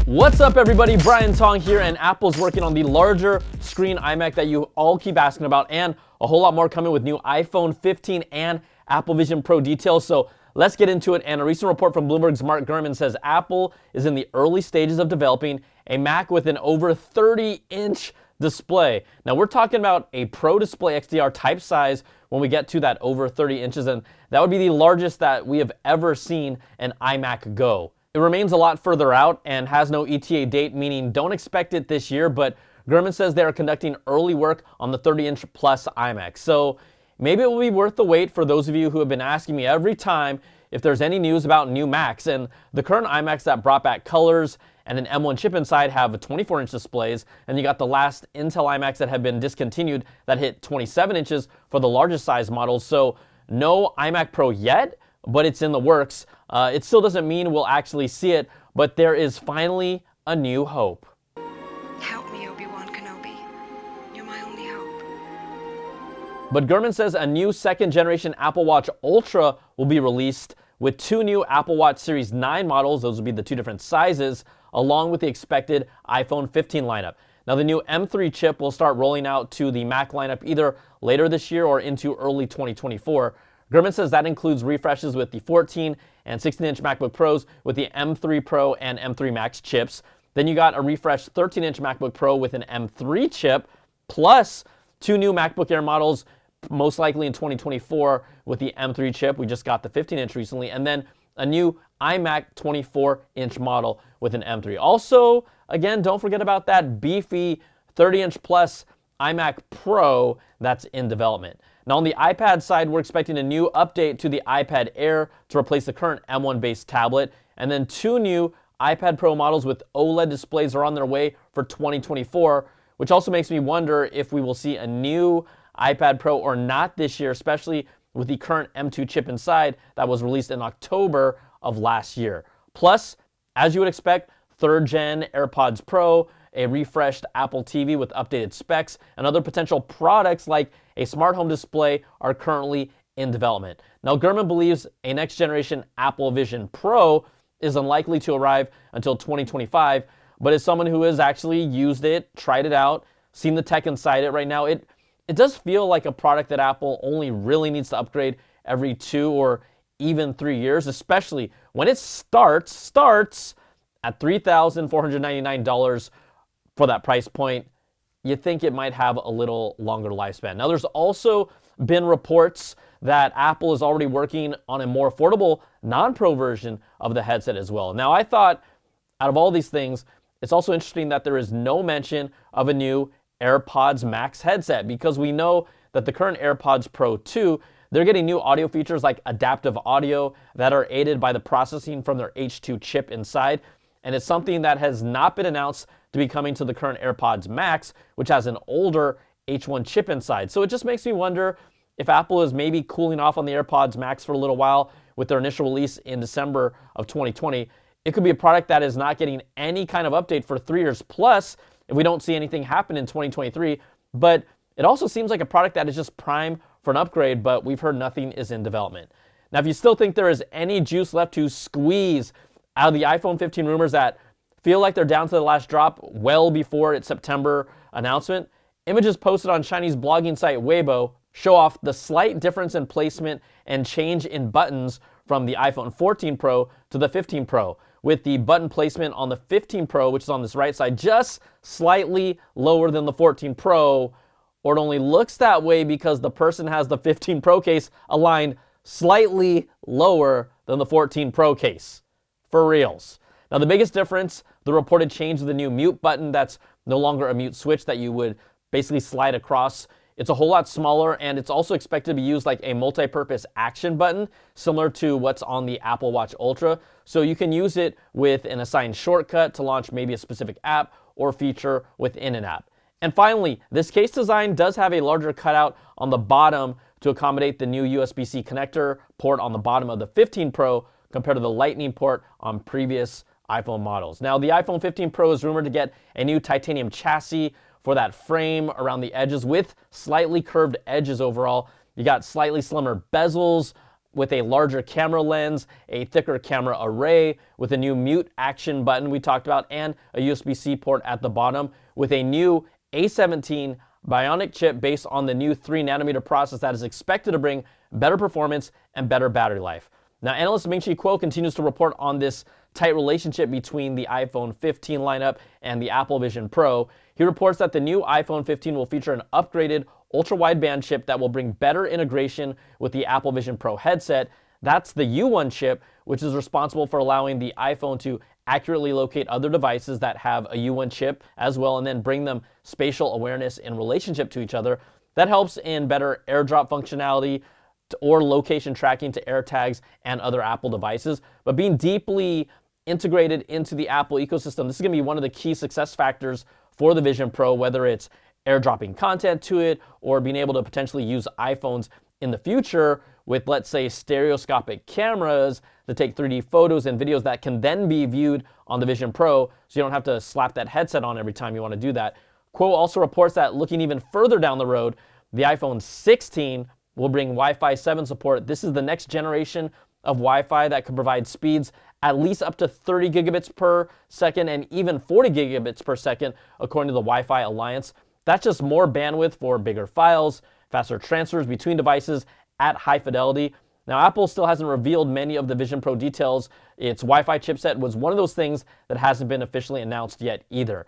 What's up everybody, Brian Tong here, and Apple's working on the larger screen iMac that you all keep asking about, and a whole lot more coming with new iPhone 15 and Apple Vision Pro details. So let's get into it. And a recent report from Bloomberg's Gurman says Apple is in the early stages of developing a Mac with an over 30-inch display. Now we're talking about a Pro Display XDR type size when we get to that over 30 inches, and that would be the largest that we have ever seen an iMac go. It remains a lot further out and has no ETA date, meaning don't expect it this year, but Gurman says they are conducting early work on the 30-inch plus iMac. So maybe it will be worth the wait for those of you who have been asking me every time if there's any news about new Macs. And the current iMacs that brought back colors and an M1 chip inside have 24-inch displays, and you got the last Intel iMacs that have been discontinued that hit 27 inches for the largest size models. So no iMac Pro yet, but it's in the works. It still doesn't mean we'll actually see it, but there is finally a new hope. Help me, Obi-Wan Kenobi. You're my only hope. But Gurman says a new second-generation Apple Watch Ultra will be released with two new Apple Watch Series 9 models. Those will be the two different sizes, along with the expected iPhone 15 lineup. Now, the new M3 chip will start rolling out to the Mac lineup either later this year or into early 2024. Gurman says that includes refreshes with the 14 and 16-inch MacBook Pros with the M3 Pro and M3 Max chips. Then you got a refreshed 13-inch MacBook Pro with an M3 chip, plus two new MacBook Air models, most likely in 2024 with the M3 chip. We just got the 15-inch recently. And then a new iMac 24-inch model with an M3. Also, again, don't forget about that beefy 30-inch plus iMac Pro that's in development. Now on the iPad side, we're expecting a new update to the iPad Air to replace the current M1-based tablet, and then two new iPad Pro models with OLED displays are on their way for 2024, which also makes me wonder if we will see a new iPad Pro or not this year, especially with the current M2 chip inside that was released in October of last year. Plus, as you would expect, third-gen AirPods Pro, a refreshed Apple TV with updated specs, and other potential products like a smart home display are currently in development. Now, Gurman believes a next-generation Apple Vision Pro is unlikely to arrive until 2025, but as someone who has actually used it, tried it out, seen the tech inside it right now, it does feel like a product that Apple only really needs to upgrade every 2 or even 3 years, especially when it starts at $3,499 for that price point. You think it might have a little longer lifespan. Now, there's also been reports that Apple is already working on a more affordable non-Pro version of the headset as well. Now, I thought out of all these things, it's also interesting that there is no mention of a new AirPods Max headset, because we know that the current AirPods Pro 2, they're getting new audio features like adaptive audio that are aided by the processing from their H2 chip inside. And it's something that has not been announced to be coming to the current AirPods Max, which has an older H1 chip inside. So it just makes me wonder if Apple is maybe cooling off on the AirPods Max for a little while with their initial release in December of 2020. It could be a product that is not getting any kind of update for 3 years plus if we don't see anything happen in 2023. But it also seems like a product that is just prime for an upgrade, but we've heard nothing is in development. Now, if you still think there is any juice left to squeeze out of the iPhone 15 rumors that feel like they're down to the last drop well before its September announcement, images posted on Chinese blogging site Weibo show off the slight difference in placement and change in buttons from the iPhone 14 Pro to the 15 Pro, with the button placement on the 15 Pro, which is on this right side, just slightly lower than the 14 Pro, or it only looks that way because the person has the 15 Pro case aligned slightly lower than the 14 Pro case. For reals. Now, the biggest difference, the reported change of the new mute button that's no longer a mute switch that you would basically slide across. It's a whole lot smaller, and it's also expected to be used like a multi-purpose action button, similar to what's on the Apple Watch Ultra. So you can use it with an assigned shortcut to launch maybe a specific app or feature within an app. And finally, this case design does have a larger cutout on the bottom to accommodate the new USB-C connector port on the bottom of the 15 Pro compared to the Lightning port on previous iPhone models. Now, the iPhone 15 Pro is rumored to get a new titanium chassis for that frame around the edges with slightly curved edges overall. You got slightly slimmer bezels, with a larger camera lens, a thicker camera array, with a new mute action button we talked about, and a USB-C port at the bottom, with a new A17 Bionic chip based on the new 3nm process that is expected to bring better performance and better battery life. Now, analyst Ming-Chi Kuo continues to report on this tight relationship between the iPhone 15 lineup and the Apple Vision Pro. He reports that the new iPhone 15 will feature an upgraded ultra-wideband chip that will bring better integration with the Apple Vision Pro headset. That's the U1 chip, which is responsible for allowing the iPhone to accurately locate other devices that have a U1 chip as well, and then bring them spatial awareness in relationship to each other. That helps in better AirDrop functionality or location tracking to AirTags and other Apple devices. But being deeply integrated into the Apple ecosystem, this is going to be one of the key success factors for the Vision Pro, whether it's airdropping content to it or being able to potentially use iPhones in the future with, let's say, stereoscopic cameras to take 3D photos and videos that can then be viewed on the Vision Pro, so you don't have to slap that headset on every time you want to do that. Kuo also reports that looking even further down the road, the iPhone 16 will bring Wi-Fi 7 support. This is the next generation of Wi-Fi that could provide speeds at least up to 30 gigabits per second and even 40 gigabits per second, according to the Wi-Fi Alliance. That's just more bandwidth for bigger files, faster transfers between devices at high fidelity. Now, Apple still hasn't revealed many of the Vision Pro details. Its Wi-Fi chipset was one of those things that hasn't been officially announced yet either.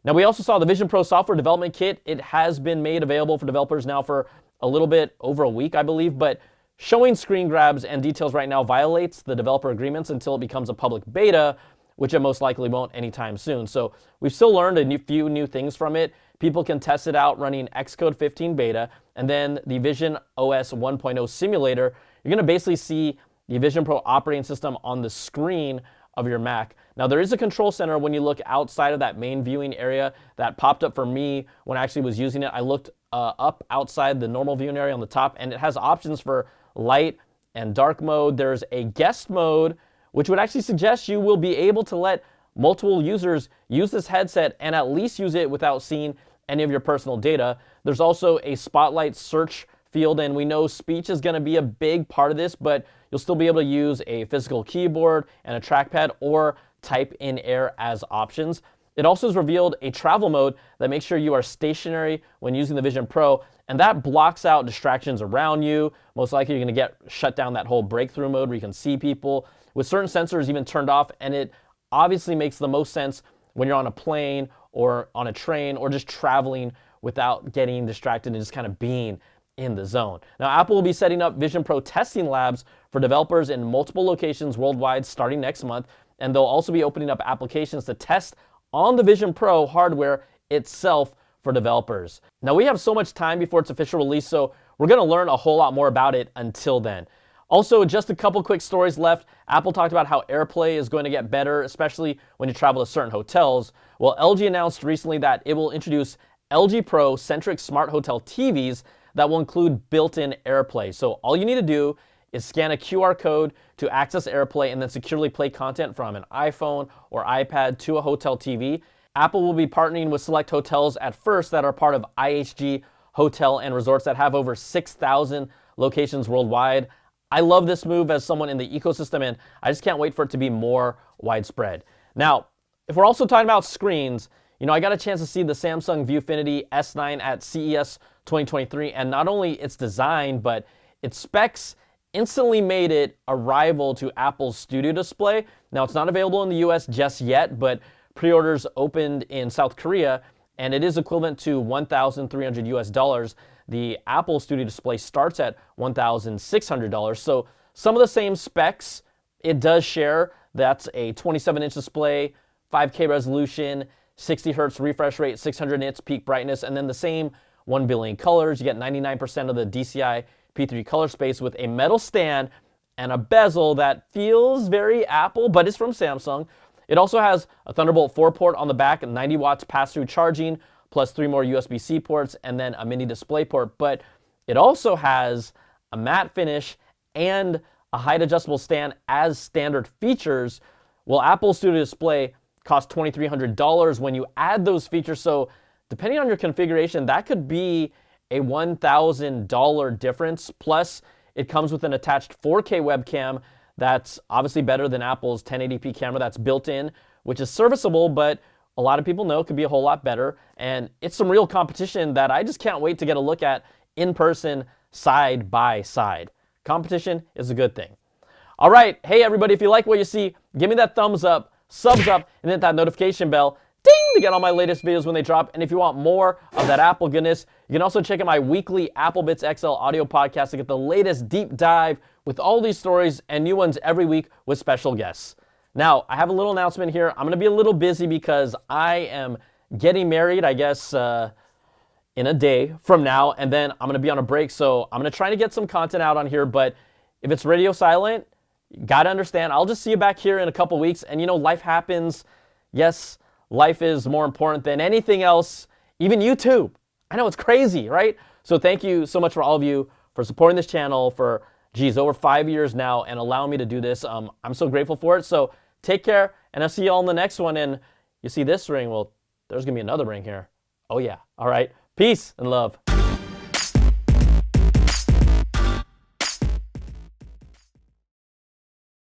Now, we also saw the Vision Pro software development kit. It has been made available for developers now for a little bit over a week, I believe, but showing screen grabs and details right now violates the developer agreements until it becomes a public beta, which it most likely won't anytime soon. So we've still learned a few new things from it. People can test it out running Xcode 15 beta, and then the Vision OS 1.0 simulator. You're going to basically see the Vision Pro operating system on the screen of your Mac. Now, there is a control center when you look outside of that main viewing area that popped up for me when I actually was using it. I looked up outside the normal viewing area on the top, and it has options for light and dark mode. There's a guest mode, which would actually suggest you will be able to let multiple users use this headset and at least use it without seeing any of your personal data. There's also a spotlight search field, and we know speech is going to be a big part of this, but you'll still be able to use a physical keyboard and a trackpad or type in air as options. It also has revealed a travel mode that makes sure you are stationary when using the Vision Pro, and that blocks out distractions around you. Most likely you're going to shut down that whole breakthrough mode where you can see people, with certain sensors even turned off, and it obviously makes the most sense when you're on a plane or on a train or just traveling without getting distracted and just kind of being in the zone. Now, Apple will be setting up Vision Pro testing labs for developers in multiple locations worldwide starting next month, and they'll also be opening up applications to test on the Vision Pro hardware itself for developers. Now, we have so much time before its official release, so we're going to learn a whole lot more about it until then. Also, just a couple quick stories left. Apple talked about how AirPlay is going to get better, especially when you travel to certain hotels. Well, LG announced recently that it will introduce LG Pro-centric smart hotel TVs that will include built-in AirPlay. So all you need to do is scan a QR code to access AirPlay and then securely play content from an iPhone or iPad to a hotel TV. Apple will be partnering with select hotels at first that are part of IHG Hotel and Resorts that have over 6,000 locations worldwide. I love this move as someone in the ecosystem, and I just can't wait for it to be more widespread. Now, if we're also talking about screens, I got a chance to see the Samsung Viewfinity S9 at CES 2023, and not only its design, but its specs instantly made it a rival to Apple's Studio Display. Now, it's not available in the US just yet, but pre-orders opened in South Korea, and it is equivalent to $1,300 US. The Apple Studio Display starts at $1,600. So some of the same specs it does share. That's a 27-inch display, 5K resolution, 60 hertz refresh rate, 600 nits peak brightness, and then the same 1 billion colors. You get 99% of the DCI P3 color space with a metal stand and a bezel that feels very Apple, but it's from Samsung. It also has a Thunderbolt 4 port on the back, 90 watts pass-through charging, plus 3 more USB-C ports, and then a mini display port. But it also has a matte finish and a height adjustable stand as standard features. Well, Apple Studio Display costs $2,300 when you add those features. So depending on your configuration, that could be a $1,000 difference. Plus, It comes with an attached 4K webcam that's obviously better than Apple's 1080p camera that's built in, which is serviceable, but a lot of people know it could be a whole lot better. And it's some real competition that I just can't wait to get a look at in person, side by side. Competition is a good thing. All right, hey everybody, if you like what you see, give me that thumbs up, subs up, and hit that notification bell, ding, to get all my latest videos when they drop. And if you want more of that Apple goodness, you can also check out my weekly Apple Bits XL audio podcast to get the latest deep dive with all these stories and new ones every week with special guests. Now, I have a little announcement here. I'm going to be a little busy because I am getting married, I guess, in a day from now, and then I'm going to be on a break. So I'm going to try to get some content out on here, but if it's radio silent, you got to understand, I'll just see you back here in a couple weeks. And life happens. Yes, life is more important than anything else, even YouTube. I know it's crazy, right? So thank you so much for all of you for supporting this channel for, over 5 years now and allowing me to do this. I'm so grateful for it. So take care, and I'll see you all in the next one. And you see this ring? Well, there's going to be another ring here. Oh, yeah. All right. Peace and love.